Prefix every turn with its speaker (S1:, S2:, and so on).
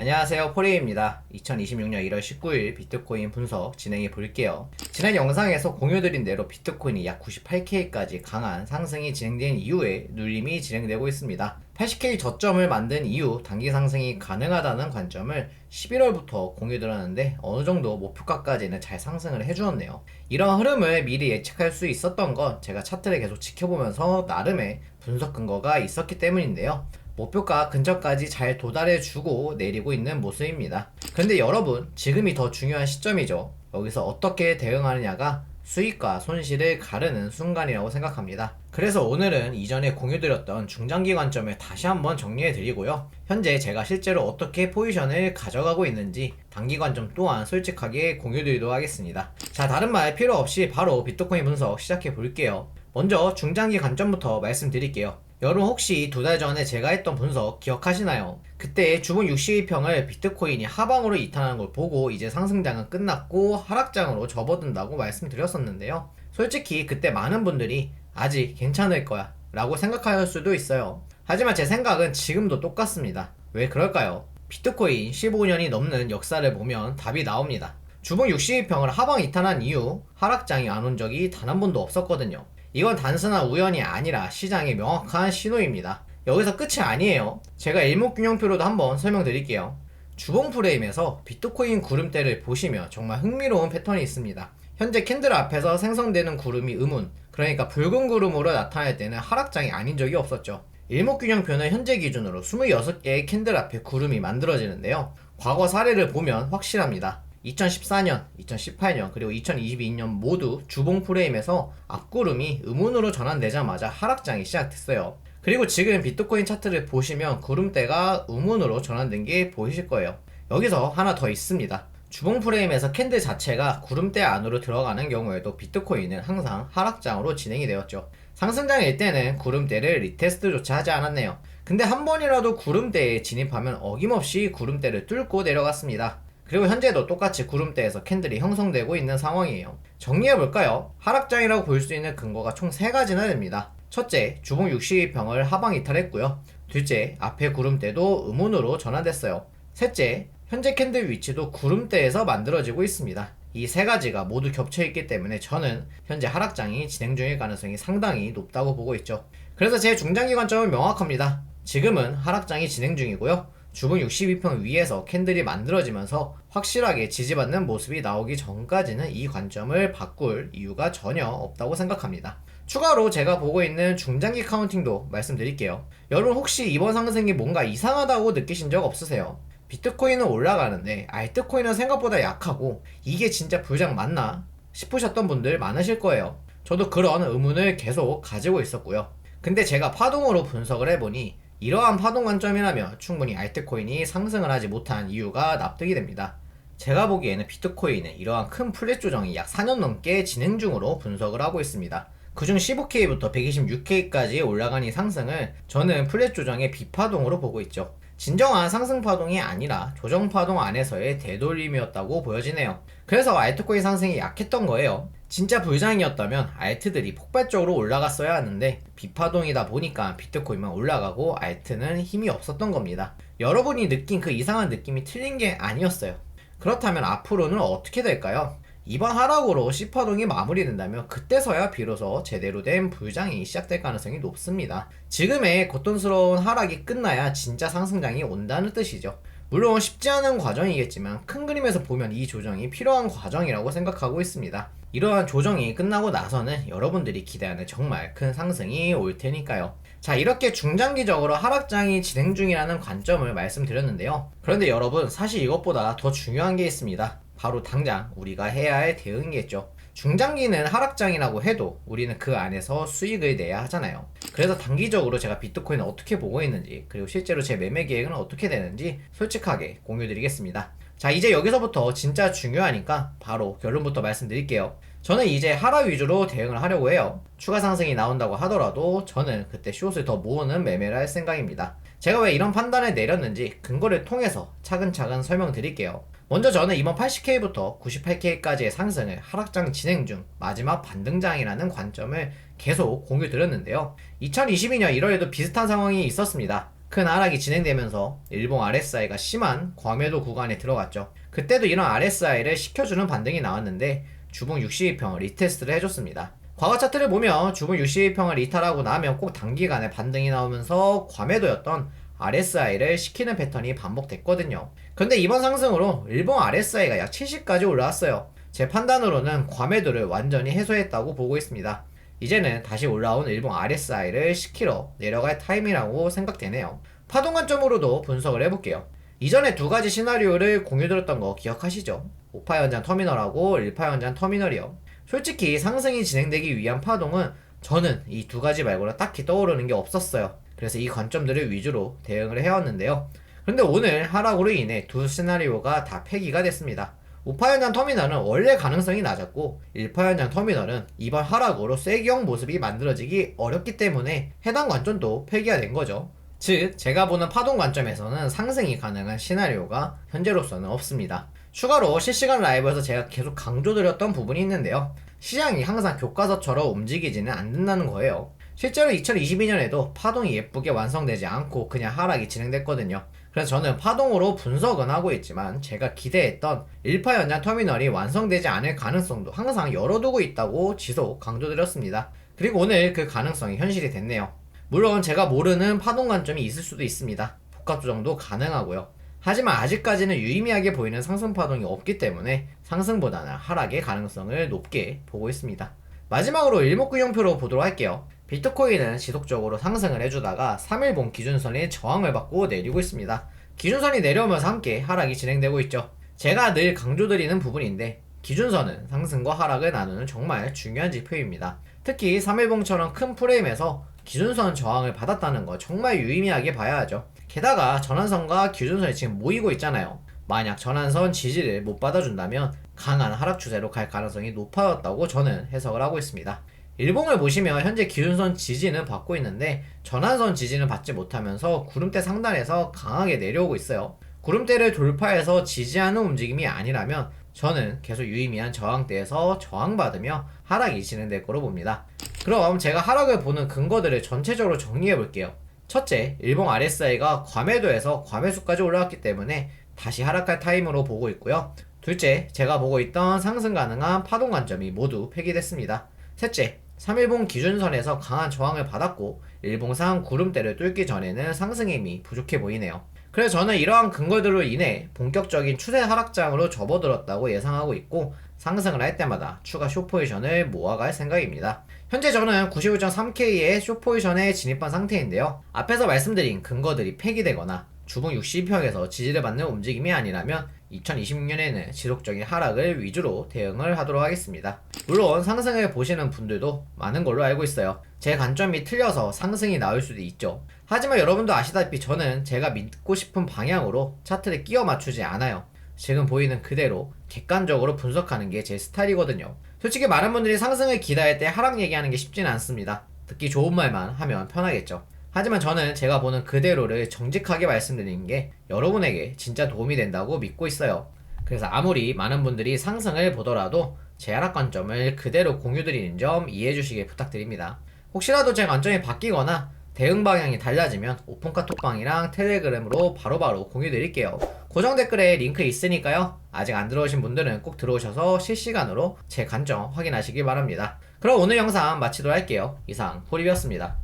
S1: 안녕하세요, 포레이입니다. 2026년 1월 19일 비트코인 분석 진행해 볼게요. 지난 영상에서 공유드린 대로 비트코인이 약 98K까지 강한 상승이 진행된 이후에 눌림이 진행되고 있습니다. 80K 저점을 만든 이후 단기 상승이 가능하다는 관점을 11월부터 공유드렸는데 어느 정도 목표가까지는 잘 상승을 해주었네요. 이런 흐름을 미리 예측할 수 있었던 건 제가 차트를 계속 지켜보면서 나름의 분석 근거가 있었기 때문인데요. 목표가 근처까지 잘 도달해주고 내리고 있는 모습입니다. 근데 여러분, 지금이 더 중요한 시점이죠. 여기서 어떻게 대응하느냐가 수익과 손실을 가르는 순간이라고 생각합니다. 그래서 오늘은 이전에 공유드렸던 중장기 관점을 다시 한번 정리해드리고요. 현재 제가 실제로 어떻게 포지션을 가져가고 있는지 단기 관점 또한 솔직하게 공유드리도록 하겠습니다. 자, 다른 말 필요 없이 바로 비트코인 분석 시작해 볼게요. 먼저 중장기 관점부터 말씀드릴게요. 여러분 혹시 2달 전에 제가 했던 분석 기억하시나요? 그때 주봉 62평을 비트코인이 하방으로 이탈하는 걸 보고 이제 상승장은 끝났고 하락장으로 접어든다고 말씀드렸었는데요. 솔직히 그때 많은 분들이 아직 괜찮을 거야 라고 생각할 수도 있어요. 하지만 제 생각은 지금도 똑같습니다. 왜 그럴까요? 비트코인 15년이 넘는 역사를 보면 답이 나옵니다. 주봉 62평을 하방 이탈한 이후 하락장이 안 온 적이 단 한 번도 없었거든요. 이건 단순한 우연이 아니라 시장의 명확한 신호입니다. 여기서 끝이 아니에요. 제가 일목균형표로도 한번 설명드릴게요. 주봉 프레임에서 비트코인 구름대를 보시면 정말 흥미로운 패턴이 있습니다. 현재 캔들 앞에서 생성되는 구름이 음운, 그러니까 붉은 구름으로 나타날 때는 하락장이 아닌 적이 없었죠. 일목균형표는 현재 기준으로 26개의 캔들 앞에 구름이 만들어지는데요. 과거 사례를 보면 확실합니다. 2014년, 2018년, 그리고 2022년 모두 주봉 프레임에서 앞구름이 음운으로 전환되자마자 하락장이 시작됐어요. 그리고 지금 비트코인 차트를 보시면 구름대가 음운으로 전환된 게 보이실 거예요. 여기서 하나 더 있습니다. 주봉 프레임에서 캔들 자체가 구름대 안으로 들어가는 경우에도 비트코인은 항상 하락장으로 진행이 되었죠. 상승장일 때는 구름대를 리테스트조차 하지 않았네요. 근데 한 번이라도 구름대에 진입하면 어김없이 구름대를 뚫고 내려갔습니다. 그리고 현재도 똑같이 구름대에서 캔들이 형성되고 있는 상황이에요. 정리해볼까요? 하락장이라고 볼 수 있는 근거가 총 3가지나 됩니다. 첫째, 주봉 62평을 하방 이탈했고요. 둘째, 앞에 구름대도 음운으로 전환됐어요. 셋째, 현재 캔들 위치도 구름대에서 만들어지고 있습니다. 이 3가지가 모두 겹쳐있기 때문에 저는 현재 하락장이 진행 중일 가능성이 상당히 높다고 보고 있죠. 그래서 제 중장기 관점은 명확합니다. 지금은 하락장이 진행 중이고요. 주봉 62평 위에서 캔들이 만들어지면서 확실하게 지지받는 모습이 나오기 전까지는 이 관점을 바꿀 이유가 전혀 없다고 생각합니다. 추가로 제가 보고 있는 중장기 카운팅도 말씀드릴게요. 여러분 혹시 이번 상승이 뭔가 이상하다고 느끼신 적 없으세요? 비트코인은 올라가는데 알트코인은 생각보다 약하고 이게 진짜 불장 맞나 싶으셨던 분들 많으실 거예요. 저도 그런 의문을 계속 가지고 있었고요. 근데 제가 파동으로 분석을 해보니 이러한 파동 관점이라면 충분히 알트코인이 상승을 하지 못한 이유가 납득이 됩니다. 제가 보기에는 비트코인은 이러한 큰 플랫 조정이 약 4년 넘게 진행 중으로 분석을 하고 있습니다. 그중 15K부터 126K까지 올라간 이 상승을 저는 플랫 조정의 비파동으로 보고 있죠. 진정한 상승 파동이 아니라 조정 파동 안에서의 되돌림이었다고 보여지네요. 그래서 알트코인 상승이 약했던 거예요. 진짜 불장이었다면 알트들이 폭발적으로 올라갔어야 하는데 비파동이다 보니까 비트코인만 올라가고 알트는 힘이 없었던 겁니다. 여러분이 느낀 그 이상한 느낌이 틀린 게 아니었어요. 그렇다면 앞으로는 어떻게 될까요? 이번 하락으로 C파동이 마무리된다면 그때서야 비로소 제대로 된 불장이 시작될 가능성이 높습니다. 지금의 고통스러운 하락이 끝나야 진짜 상승장이 온다는 뜻이죠. 물론 쉽지 않은 과정이겠지만 큰 그림에서 보면 이 조정이 필요한 과정이라고 생각하고 있습니다. 이러한 조정이 끝나고 나서는 여러분들이 기대하는 정말 큰 상승이 올 테니까요. 자, 이렇게 중장기적으로 하락장이 진행 중이라는 관점을 말씀드렸는데요. 그런데 여러분, 사실 이것보다 더 중요한 게 있습니다. 바로 당장 우리가 해야 할 대응이겠죠. 중장기는 하락장이라고 해도 우리는 그 안에서 수익을 내야 하잖아요. 그래서 단기적으로 제가 비트코인을 어떻게 보고 있는지, 그리고 실제로 제 매매 계획은 어떻게 되는지 솔직하게 공유드리겠습니다. 자, 이제 여기서부터 진짜 중요하니까 바로 결론부터 말씀드릴게요. 저는 이제 하락 위주로 대응을 하려고 해요. 추가 상승이 나온다고 하더라도 저는 그때 숏을 더 모으는 매매를 할 생각입니다. 제가 왜 이런 판단을 내렸는지 근거를 통해서 차근차근 설명드릴게요. 먼저 저는 이번 80K부터 98K까지의 상승을 하락장 진행 중 마지막 반등장이라는 관점을 계속 공유 드렸는데요. 2022년 1월에도 비슷한 상황이 있었습니다. 큰 하락이 진행되면서 일봉 RSI가 심한 과매도 구간에 들어갔죠. 그때도 이런 RSI를 식혀주는 반등이 나왔는데 주봉 62평을 리테스트를 해줬습니다. 과거 차트를 보면 주봉 62평을 이탈하고 나면 꼭 단기간에 반등이 나오면서 과매도였던 RSI를 식히는 패턴이 반복됐거든요. 그런데 이번 상승으로 일본 RSI가 약 70까지 올라왔어요. 제 판단으로는 과매도를 완전히 해소했다고 보고 있습니다. 이제는 다시 올라온 일본 RSI를 식히러 내려갈 타임이라고 생각되네요. 파동 관점으로도 분석을 해볼게요. 이전에 두 가지 시나리오를 공유드렸던 거 기억하시죠? 5파 연장 터미널하고 1파 연장 터미널이요. 솔직히 상승이 진행되기 위한 파동은 저는 이 두 가지 말고는 딱히 떠오르는 게 없었어요. 그래서 이 관점들을 위주로 대응을 해왔는데요. 그런데 오늘 하락으로 인해 두 시나리오가 다 폐기가 됐습니다. 5파 연장 터미널은 원래 가능성이 낮았고 1파 연장 터미널은 이번 하락으로 쐐기형 모습이 만들어지기 어렵기 때문에 해당 관점도 폐기가 된 거죠. 즉 제가 보는 파동 관점에서는 상승이 가능한 시나리오가 현재로서는 없습니다. 추가로 실시간 라이브에서 제가 계속 강조드렸던 부분이 있는데요. 시장이 항상 교과서처럼 움직이지는 않는다는 거예요. 실제로 2022년에도 파동이 예쁘게 완성되지 않고 그냥 하락이 진행됐거든요. 그래서 저는 파동으로 분석은 하고 있지만 제가 기대했던 1파 연장 터미널이 완성되지 않을 가능성도 항상 열어두고 있다고 지속 강조드렸습니다. 그리고 오늘 그 가능성이 현실이 됐네요. 물론 제가 모르는 파동 관점이 있을 수도 있습니다. 복합 조정도 가능하고요. 하지만 아직까지는 유의미하게 보이는 상승 파동이 없기 때문에 상승보다는 하락의 가능성을 높게 보고 있습니다. 마지막으로 일목균형표로 보도록 할게요. 비트코인은 지속적으로 상승을 해주다가 3일봉 기준선이 저항을 받고 내리고 있습니다. 기준선이 내려오면서 함께 하락이 진행되고 있죠. 제가 늘 강조드리는 부분인데 기준선은 상승과 하락을 나누는 정말 중요한 지표입니다. 특히 3일봉처럼 큰 프레임에서 기준선 저항을 받았다는 거 정말 유의미하게 봐야 하죠. 게다가 전환선과 기준선이 지금 모이고 있잖아요. 만약 전환선 지지를 못 받아준다면 강한 하락 추세로 갈 가능성이 높아졌다고 저는 해석을 하고 있습니다. 일봉을 보시면 현재 기준선 지지는 받고 있는데 전환선 지지는 받지 못하면서 구름대 상단에서 강하게 내려오고 있어요. 구름대를 돌파해서 지지하는 움직임이 아니라면 저는 계속 유의미한 저항대에서 저항받으며 하락이 진행될 거로 봅니다. 그럼 제가 하락을 보는 근거들을 전체적으로 정리해 볼게요. 첫째, 일봉 RSI가 과매도에서 과매수까지 올라왔기 때문에 다시 하락할 타임으로 보고 있고요. 둘째, 제가 보고 있던 상승 가능한 파동 관점이 모두 폐기됐습니다. 셋째, 3일봉 기준선에서 강한 저항을 받았고 일봉상 구름대를 뚫기 전에는 상승 힘이 부족해 보이네요. 그래서 저는 이러한 근거들로 인해 본격적인 추세 하락장으로 접어들었다고 예상하고 있고 상승을 할 때마다 추가 숏포지션을 모아갈 생각입니다. 현재 저는 95.3K의 숏포지션에 진입한 상태인데요. 앞에서 말씀드린 근거들이 폐기되거나 주봉 60평에서 지지를 받는 움직임이 아니라면 2026년에는 지속적인 하락을 위주로 대응을 하도록 하겠습니다. 물론 상승을 보시는 분들도 많은 걸로 알고 있어요. 제 관점이 틀려서 상승이 나올 수도 있죠. 하지만 여러분도 아시다시피 저는 제가 믿고 싶은 방향으로 차트를 끼워 맞추지 않아요. 지금 보이는 그대로 객관적으로 분석하는 게 제 스타일이거든요. 솔직히 많은 분들이 상승을 기다릴 때 하락 얘기하는 게 쉽지는 않습니다. 듣기 좋은 말만 하면 편하겠죠. 하지만 저는 제가 보는 그대로를 정직하게 말씀드리는 게 여러분에게 진짜 도움이 된다고 믿고 있어요. 그래서 아무리 많은 분들이 상승을 보더라도 제 하락 관점을 그대로 공유드리는 점 이해해 주시길 부탁드립니다. 혹시라도 제 관점이 바뀌거나 대응 방향이 달라지면 오픈카 톡방이랑 텔레그램으로 바로바로 공유드릴게요. 고정 댓글에 링크 있으니까요. 아직 안 들어오신 분들은 꼭 들어오셔서 실시간으로 제 관점 확인하시길 바랍니다. 그럼 오늘 영상 마치도록 할게요. 이상 포리비였습니다.